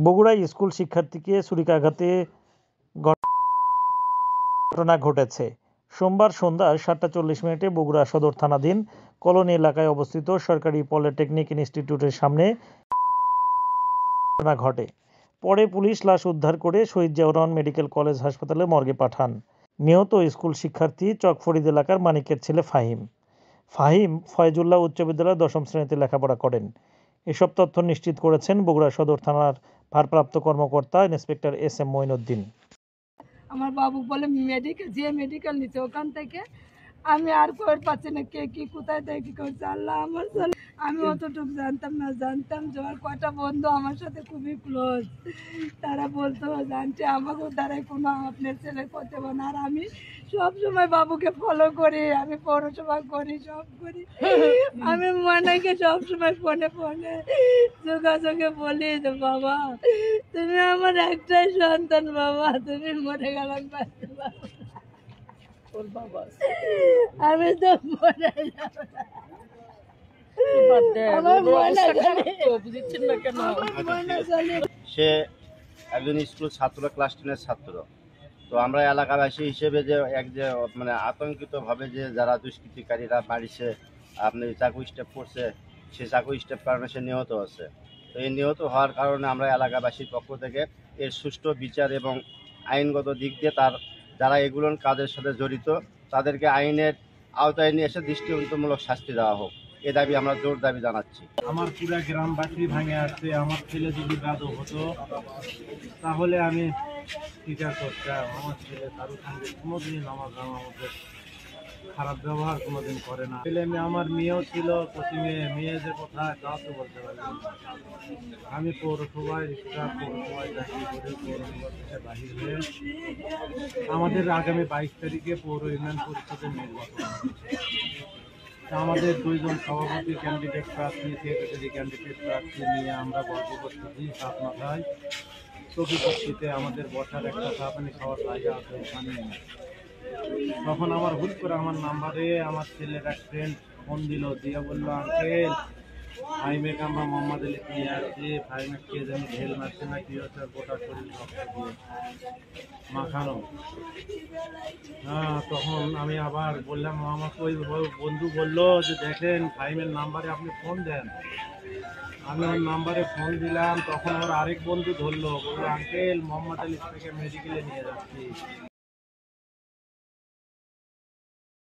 বগুড়ায় স্কুল শিক্ষার্থীকে ছুরিকাঘাতে ঘটনা ঘটেছে। সোমবার সন্ধ্যা ৭টা ৪০ বগুড়া সদর থানাধীন কলোনি এলাকায় অবস্থিত সরকারি পলিটেকনিক ইনস্টিটিউটের সামনে ঘটনা ঘটে। পরে পুলিশ লাশ উদ্ধার করে শহীদ জিয়াউর রহমান মেডিকেল কলেজ হাসপাতালে মর্গে পাঠান। নিহত স্কুল শিক্ষার্থী চকফরিদ এলাকার মানিকের ছেলে ফাহিম ফয়জুল্লাহ উচ্চ বিদ্যালয়ে ১০ম শ্রেণীতে লেখাপড়া করেন। এসব তথ্য নিশ্চিত করেছেন বগুড়া সদর থানার ভারপ্রাপ্ত কর্মকর্তা ইন্সপেক্টর এস.এম. মঈনুদ্দিন। আমার বাবু বলে মেডিকেল নিচ্ছে, ওখান থেকে আমি আর কই পাচ্ছি না কে কি কোথায় দেয় কি করছে আল্লাহ আমার। আমি অতটুকু জানতাম যে আমার কয়টা বন্ধু আমার সাথে খুবই ক্লোজ, তারা বলতো জানছে আমাকেও দ্বারাই কোনো আপনার ছেলে করতে পারে না। আর আমি সবসময় বাবুকে ফলো করি, আমি পড়াশোনা করি, সব করি। আমি মনেকে সবসময় ফোনে যোগাযোগে বলি যে বাবা তুমি আমার একটাই সন্তান, বাবা তুমি মরে গেলাম আমি তো মরে যাব। সে একজন স্কুল ছাত্র, ক্লাস 10-এর ছাত্র। তো আমরা এলাকাবাসী হিসেবে যে মানে আতঙ্কিতভাবে যে যারা দুষ্কৃতিকারীরা বাড়িছে আপনি চাকু স্টেপ করছে, সে চাকু স্টেপ কারণে সে নিহত আছে। তো এই নিহত হওয়ার কারণে আমরা এলাকাবাসীর পক্ষ থেকে এর সুষ্ঠু বিচার এবং আইনগত দিক দিয়ে যারা এগুলোর কাজের সাথে জড়িত তাদেরকে আইনের আওতায় নিয়ে এসে দৃষ্টান্তমূলক শাস্তি দেওয়া হোক, এ দাবি আমরা জোর দাবি জানাচ্ছি। আমার পুরা গ্রামবাসী ভাঙে আসছে। আমার ছেলে যদি বাদক হতো তাহলে আমি স্বীকার করতাম। আমার ছেলে কারোর সঙ্গে কোনোদিন আমার মধ্যে খারাপ ব্যবহার কোনোদিন করে না। ছেলে আমার মেয়েও ছিল, মেয়ে যে কোথায় তা তো বলতে পারি। আমি পৌরসভায় চাকরি করে পৌরসভা থেকে বাহির হয়ে আমাদের আগামী 22 তারিখে পৌর ইউনিয়ন পরিষদের নির্বাচন। আমাদের 2 জন সভাপতি ক্যান্ডিডেট প্রার্থী, সেক্রেটারি ক্যান্ডিডেট প্রার্থী নিয়ে আমরা গল্প করতেছি। সাত মাথায় চতুর্থীতে আমাদের বসার একটা চাপানি খাওয়ার জায়গা আছে ওখানে। তখন আমার হুট করে আমার নাম্বারে আমার ছেলের এক ফ্রেন্ড ফোন দিল, দিয়ে বললো আঙ্কেল ফাইমেকে আমরা মোহাম্মদ আলী নিয়ে আসছি, ফাইমে কে যেন ঢেল মারছে না কি হচ্ছে, গোটা শরীর রক্ত দিয়ে মাখানো। তখন আমি আবার বললাম, আমাকে ওই বন্ধু বললো যে দেখেন ফাইমের নাম্বারে আপনি ফোন দেন। আমি ওর নাম্বারে ফোন দিলাম, তখন ওর আরেক বন্ধু ধরলো, বললো আঙ্কেল মোহাম্মদ আলী থেকে মেডিকেলে নিয়ে যাচ্ছি।